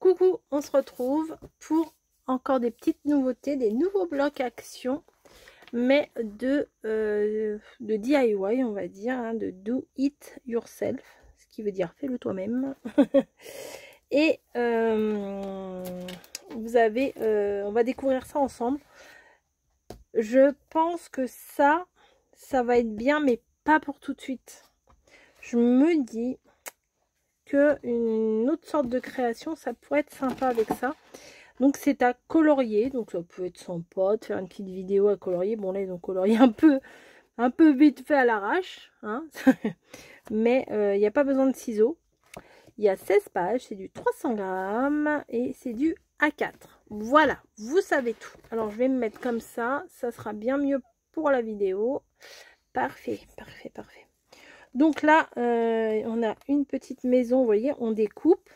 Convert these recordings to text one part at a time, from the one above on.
Coucou, on se retrouve pour encore des petites nouveautés, des nouveaux blocs actions, mais de DIY, on va dire, hein, de do it yourself, ce qui veut dire fais-le toi-même. Et vous avez, on va découvrir ça ensemble. Je pense que ça va être bien, mais pas pour tout de suite. Je me dis que une autre sorte de création, ça pourrait être sympa avec ça. Donc c'est à colorier, donc ça peut être sympa de faire une petite vidéo à colorier. Bon là ils ont colorié un peu vite fait à l'arrache, hein. Mais il n'y a pas besoin de ciseaux. Il y a 16 pages, c'est du 300 grammes et c'est du A4. Voilà, vous savez tout. Alors je vais me mettre comme ça sera bien mieux pour la vidéo. Parfait, parfait, parfait. Donc là, on a une petite maison, vous voyez, on découpe,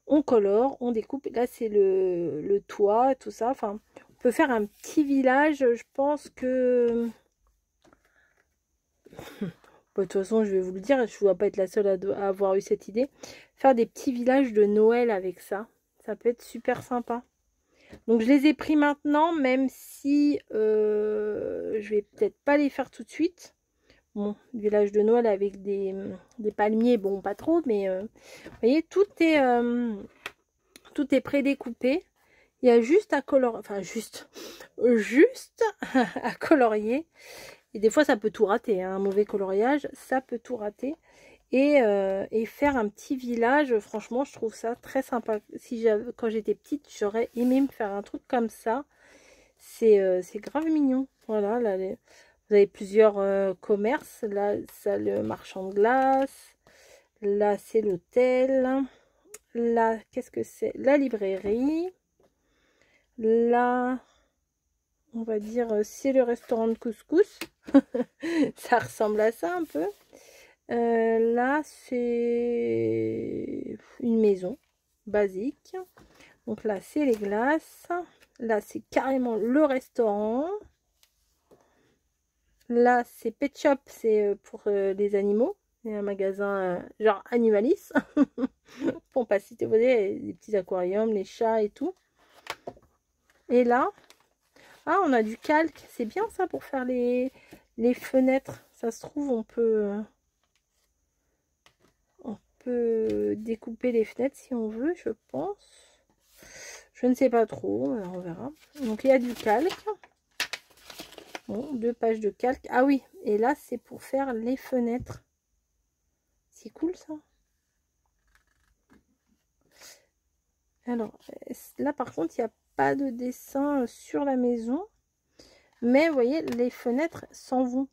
on colore, on découpe. Là, c'est le toit, tout ça. Enfin, on peut faire un petit village, je pense que... Bon, de toute façon, je vais vous le dire, je ne dois pas être la seule à avoir eu cette idée. Faire des petits villages de Noël avec ça, ça peut être super sympa. Donc, je les ai pris maintenant, même si je vais peut-être pas les faire tout de suite. Bon, village de Noël avec des palmiers, bon pas trop, mais vous voyez, tout est prédécoupé. Il y a juste à colorier, enfin juste à colorier. Et des fois ça peut tout rater, hein, un mauvais coloriage, ça peut tout rater. Et faire un petit village, franchement je trouve ça très sympa. Si quand j'étais petite, j'aurais aimé me faire un truc comme ça. C'est grave mignon. Voilà, là, vous avez plusieurs commerces. Là, ça le marchand de glace. Là, c'est l'hôtel. Là, qu'est-ce que c'est? La librairie. Là, on va dire, c'est le restaurant de couscous. Ça ressemble à ça un peu. Là, c'est une maison basique. Donc là, c'est les glaces. Là, c'est carrément le restaurant. Là, c'est Pet Shop, c'est pour les animaux. C'est un magasin genre Animalis. Pour pas citer, vous voyez, les petits aquariums, les chats et tout. Et là, ah, on a du calque. C'est bien ça pour faire les fenêtres. Ça se trouve, on peut découper les fenêtres si on veut, je pense. Je ne sais pas trop, on verra. Donc, il y a du calque. Bon, 2 pages de calque. Ah oui, et là, c'est pour faire les fenêtres. C'est cool, ça. Alors, là, par contre, il n'y a pas de dessin sur la maison. Mais, vous voyez, les fenêtres s'en vont.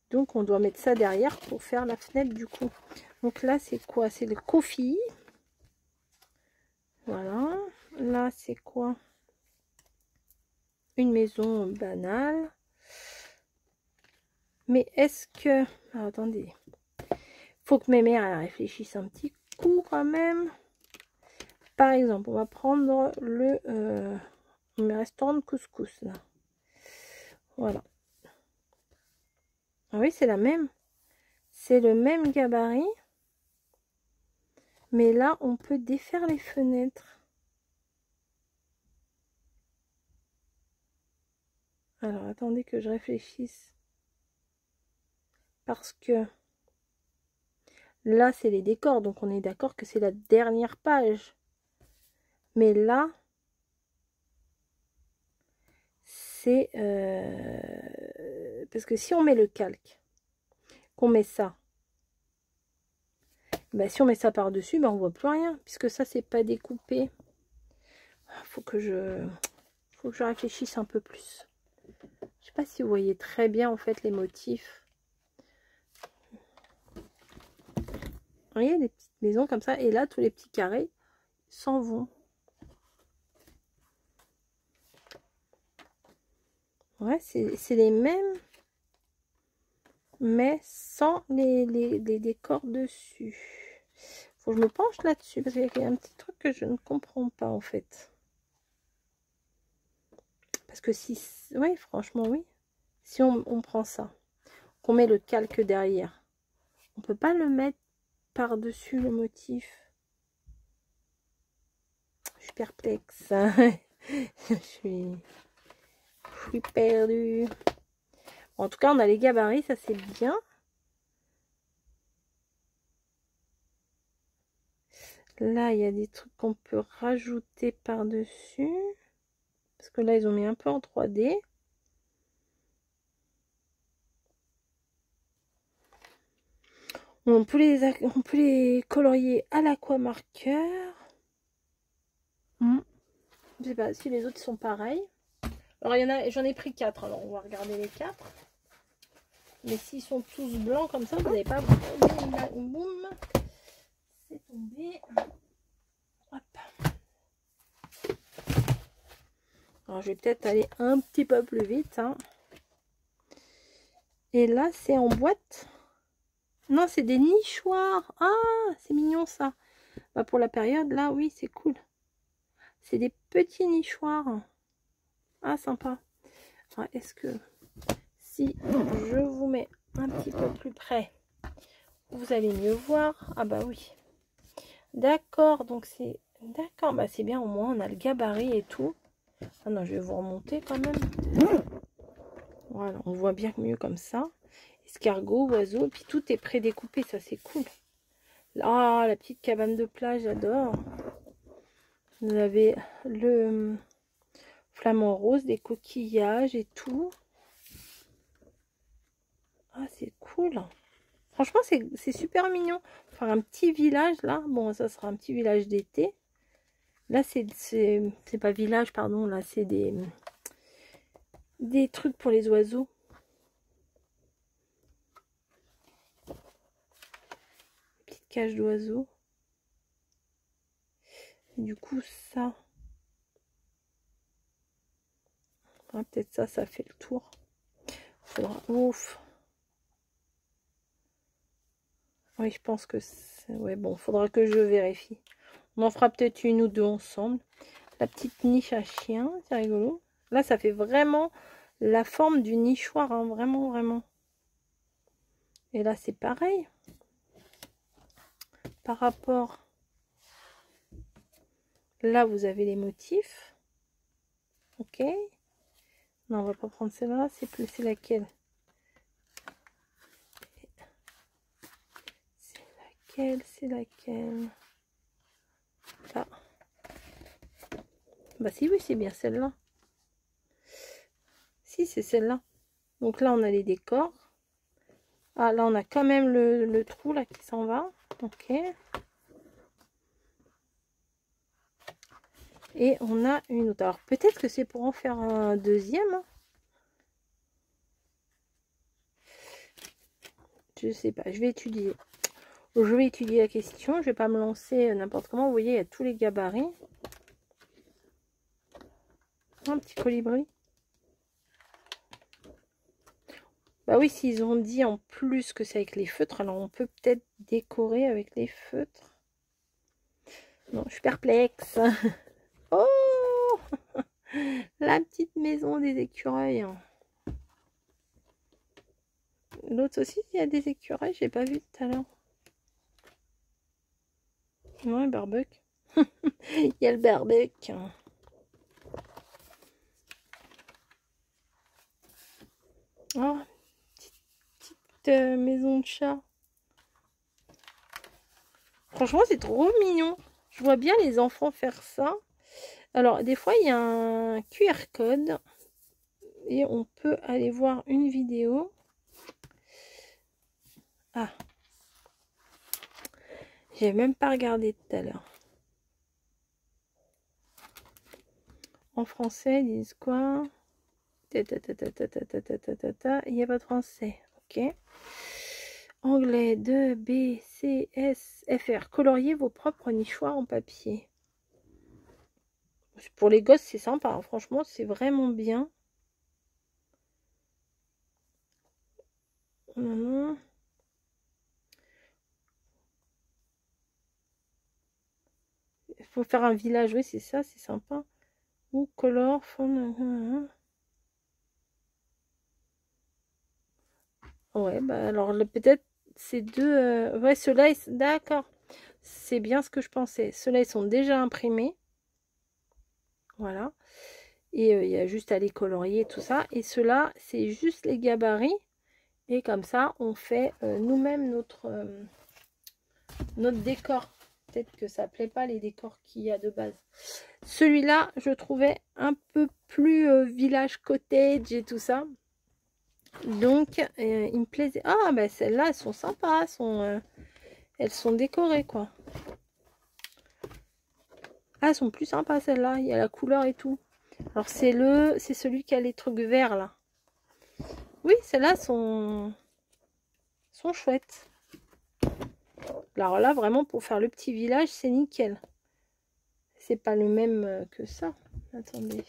Donc, on doit mettre ça derrière pour faire la fenêtre, du coup. Donc, là, c'est quoi? C'est le coffee. Voilà. Là, c'est quoi? Une maison banale. Mais est-ce que... Alors, attendez. Faut que mes mères réfléchissent un petit coup quand même. Par exemple, on va prendre le restaurant de couscous là. Voilà. Ah oui, c'est la même. C'est le même gabarit. Mais là, on peut défaire les fenêtres. Alors, attendez que je réfléchisse. Parce que là, c'est les décors. Donc, on est d'accord que c'est la dernière page. Mais là, c'est... parce que si on met le calque, qu'on met ça, bah, si on met ça par-dessus, bah, on voit plus rien. Puisque ça, c'est pas découpé. Faut que je réfléchisse un peu plus. Je sais pas si vous voyez très bien, en fait, les motifs. Vous voyez, des petites maisons comme ça. Et là, tous les petits carrés s'en vont. Ouais, c'est les mêmes, mais sans les décors dessus. Faut que je me penche là-dessus, parce qu'il y a un petit truc que je ne comprends pas, en fait. Parce que si... Oui, franchement, oui. Si on prend ça, qu'on met le calque derrière, on peut pas le mettre par-dessus le motif. suis perplexe. je suis perdue. En tout cas, on a les gabarits, ça c'est bien. Là, il y a des trucs qu'on peut rajouter par-dessus. Parce que là, ils ont mis un peu en 3D. On peut les colorier à l'aquamarqueur. Je sais pas si les autres sont pareils. Alors, j'en ai pris 4. Alors, on va regarder les 4. Mais s'ils sont tous blancs comme ça, vous n'avez pas... Boum. C'est tombé. Hop. Alors, je vais peut-être aller un petit peu plus vite. Hein. Et là, c'est en boîte. Non, c'est des nichoirs. Ah, c'est mignon ça. Bah, pour la période, là, oui, c'est cool. C'est des petits nichoirs. Ah, sympa. Est-ce que si je vous mets un petit peu plus près, vous allez mieux voir? Ah bah oui. D'accord, donc c'est... D'accord, bah c'est bien, au moins on a le gabarit et tout. Ah non, je vais vous remonter quand même. Voilà, on voit bien mieux comme ça. Escargot, oiseau, et puis tout est prédécoupé, ça c'est cool. Ah, la petite cabane de plage, j'adore. Vous avez le flamant rose, des coquillages et tout. Ah, c'est cool. Franchement, c'est super mignon. Faire un petit village là. Bon, ça sera un petit village d'été. Là, c'est pas village, pardon. Là, c'est des trucs pour les oiseaux. Petite cage d'oiseaux. Du coup, ça. Ah, peut-être ça fait le tour. Faudra... Ouf. Oui, je pense que c'est... Ouais, bon, faudra que je vérifie. On en fera peut-être une ou deux ensemble. La petite niche à chien, c'est rigolo. Là, ça fait vraiment la forme du nichoir, hein, vraiment, vraiment. Et là, c'est pareil. Par rapport... Là, vous avez les motifs. Ok. Non, on va pas prendre celle-là. C'est laquelle? C'est laquelle? Là. Bah si, oui, c'est bien celle-là. Si, c'est celle-là. Donc là, on a les décors. Ah, là, on a quand même le trou là qui s'en va. Ok. Et on a une autre. Alors, peut-être que c'est pour en faire un deuxième. Hein. Je sais pas. Je vais étudier. Je vais étudier la question. Je vais pas me lancer n'importe comment. Vous voyez, il y a tous les gabarits. Un petit colibri. Bah oui, s'ils ont dit en plus que c'est avec les feutres, alors on peut peut-être décorer avec les feutres. Non, je suis perplexe. Oh, la petite maison des écureuils. L'autre aussi, il y a des écureuils, j'ai pas vu tout à l'heure. Non, le barbecue. Il y a le barbecue. Oh, petite maison de chat. Franchement, c'est trop mignon. Je vois bien les enfants faire ça. Alors, des fois, il y a un QR code. Et on peut aller voir une vidéo. Ah. J'ai même pas regardé tout à l'heure. En français, ils disent quoi? Il n'y a pas de français. Ok. Anglais 2, B, C, S, FR. Coloriez vos propres nichoirs en papier. Pour les gosses, c'est sympa. Hein. Franchement, c'est vraiment bien. Il faut faire un village. Oui, c'est ça. C'est sympa. Ou color, fond. Ouais, bah alors peut-être ces deux... Ouais, ceux-là, d'accord. C'est bien ce que je pensais. Ceux-là, ils sont déjà imprimés. Voilà. Et il y a juste à les colorier tout ça. Et ceux-là, c'est juste les gabarits. Et comme ça, on fait nous-mêmes notre décor. Peut-être que ça ne plaît pas les décors qu'il y a de base. Celui-là, je trouvais un peu plus village cottage et tout ça. Donc, il me plaisait. Ah, ben celles-là, elles sont sympas. Elles sont décorées, quoi. Ah, elles sont plus sympas, celles-là. Il y a la couleur et tout. Alors, c'est celui qui a les trucs verts, là. Oui, celles-là sont chouettes. Alors là, vraiment, pour faire le petit village, c'est nickel. C'est pas le même que ça. Attendez.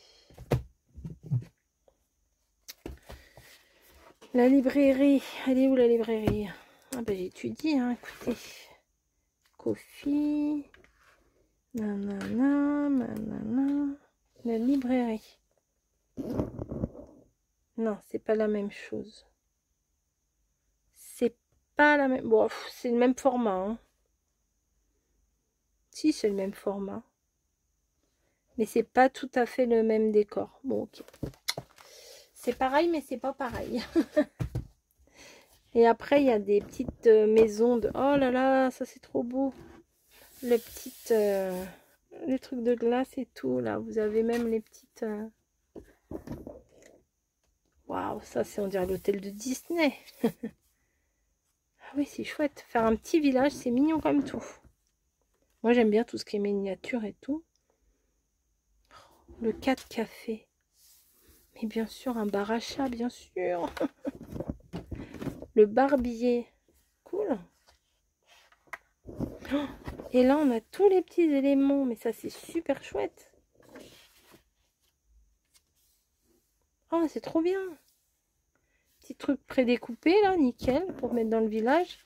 La librairie. Elle est où, la librairie? Ah ben, j'étudie, hein, écoutez. Coffee. Nanana, nanana. La librairie. Non, c'est pas la même chose. C'est pas la même... Bon, c'est le même format, hein. Si, c'est le même format. Mais c'est pas tout à fait le même décor. Bon, ok. C'est pareil, mais c'est pas pareil. Et après, il y a des petites maisons de... Oh là là, ça c'est trop beau. Les petites... les trucs de glace et tout, là. Vous avez même les petites... Waouh, ça c'est, on dirait l'hôtel de Disney. Ah oui, c'est chouette. Faire un petit village, c'est mignon comme tout. Moi, j'aime bien tout ce qui est miniature et tout. Le 4 café. Mais bien sûr, un bar à chat, bien sûr. Le barbier. Cool. Et là, on a tous les petits éléments. Mais ça, c'est super chouette. Oh, c'est trop bien. Petit truc prédécoupé, là, nickel, pour mettre dans le village.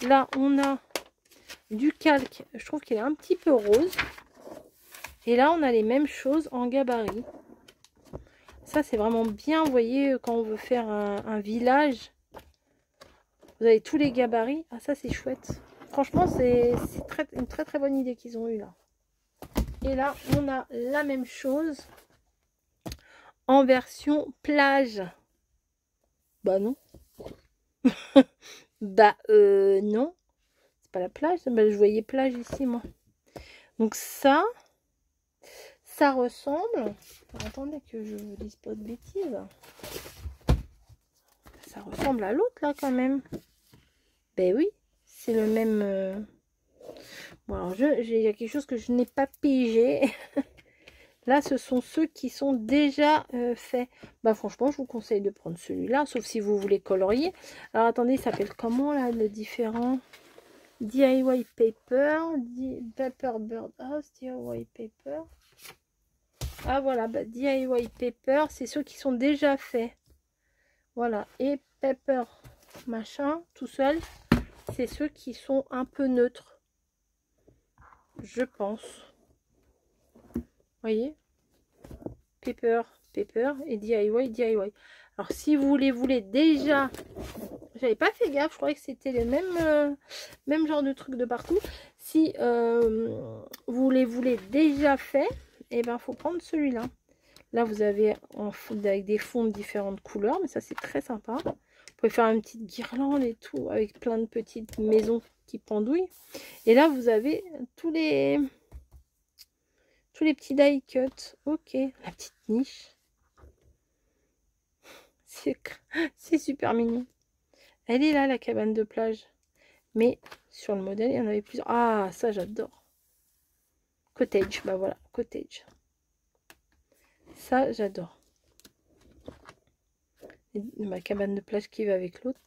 Là, on a du calque. Je trouve qu'il est un petit peu rose. Et là, on a les mêmes choses en gabarit. Ça, c'est vraiment bien, vous voyez, quand on veut faire un village. Vous avez tous les gabarits. Ah, ça, c'est chouette. Franchement, c'est une très très bonne idée qu'ils ont eue là. Et là, on a la même chose en version plage. Bah non. Bah non. C'est pas la plage. Bah, je voyais plage ici, moi. Donc ça ressemble... Alors, attendez que je ne dise pas de bêtises. Ça ressemble à l'autre là quand même. Ben oui, c'est le même... Bon, alors il y a quelque chose que je n'ai pas pigé. Là, ce sont ceux qui sont déjà faits. Bah franchement, je vous conseille de prendre celui-là, sauf si vous voulez colorier. Alors attendez, il s'appelle comment là, le différent? DIY Paper, Paper Bird House, DIY Paper. Ah voilà, bah, DIY Paper, c'est ceux qui sont déjà faits. Voilà, et Paper machin, tout seul, c'est ceux qui sont un peu neutres. Je pense. Vous voyez? Paper et DIY. Alors si vous les voulez déjà... J'avais pas fait gaffe, je croyais que c'était les mêmes genre de trucs de partout. Si vous les voulez déjà fait, et ben faut prendre celui-là. Là vous avez avec des fonds de différentes couleurs, mais ça c'est très sympa. Vous pouvez faire une petite guirlande et tout, avec plein de petites maisons qui pendouillent. Et là vous avez tous les petits die cut. Ok, la petite niche. C'est super mignon. Elle est là, la cabane de plage. Mais sur le modèle, il y en avait plusieurs. Ah, ça, j'adore. Cottage, bah voilà, cottage. Ça, j'adore. Ma cabane de plage qui va avec l'autre.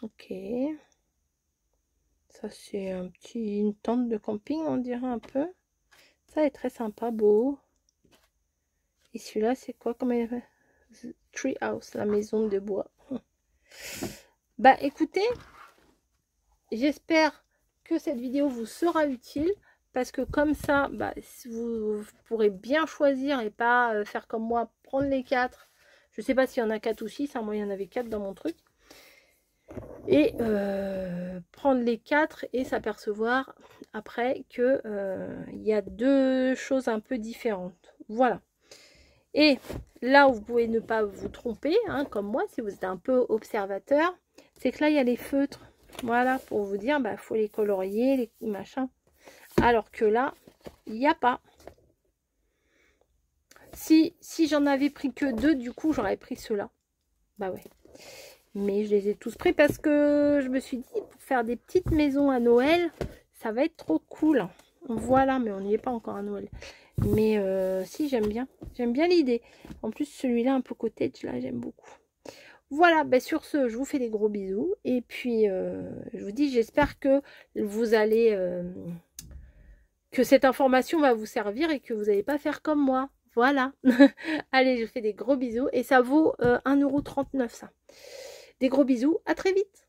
Ok. Ça, c'est une tente de camping, on dirait un peu. Ça est très sympa, beau. Et celui-là, c'est quoi comme Tree House, la maison de bois. Bah écoutez, j'espère que cette vidéo vous sera utile, parce que comme ça, bah, vous pourrez bien choisir et pas faire comme moi, prendre les 4. Je sais pas s'il y en a 4 ou 6, hein, moi il y en avait 4 dans mon truc. Et prendre les 4 et s'apercevoir après que il y a deux choses un peu différentes. Voilà. Et là où vous pouvez ne pas vous tromper, hein, comme moi, si vous êtes un peu observateur, c'est que là, il y a les feutres. Voilà, pour vous dire, bah, faut les colorier, les machins. Alors que là, il n'y a pas. Si j'en avais pris que 2, du coup, j'aurais pris ceux-là. Bah ouais. Mais je les ai tous pris parce que je me suis dit, pour faire des petites maisons à Noël, ça va être trop cool. Voilà, mais on n'y est pas encore à Noël. Mais si, j'aime bien. J'aime bien l'idée. En plus, celui-là, un peu cottage, là, j'aime beaucoup. Voilà, ben sur ce, je vous fais des gros bisous. Et puis, je vous dis, j'espère que vous allez... que cette information va vous servir et que vous n'allez pas faire comme moi. Voilà. Allez, je vous fais des gros bisous. Et ça vaut 1,39 € ça. Des gros bisous. À très vite.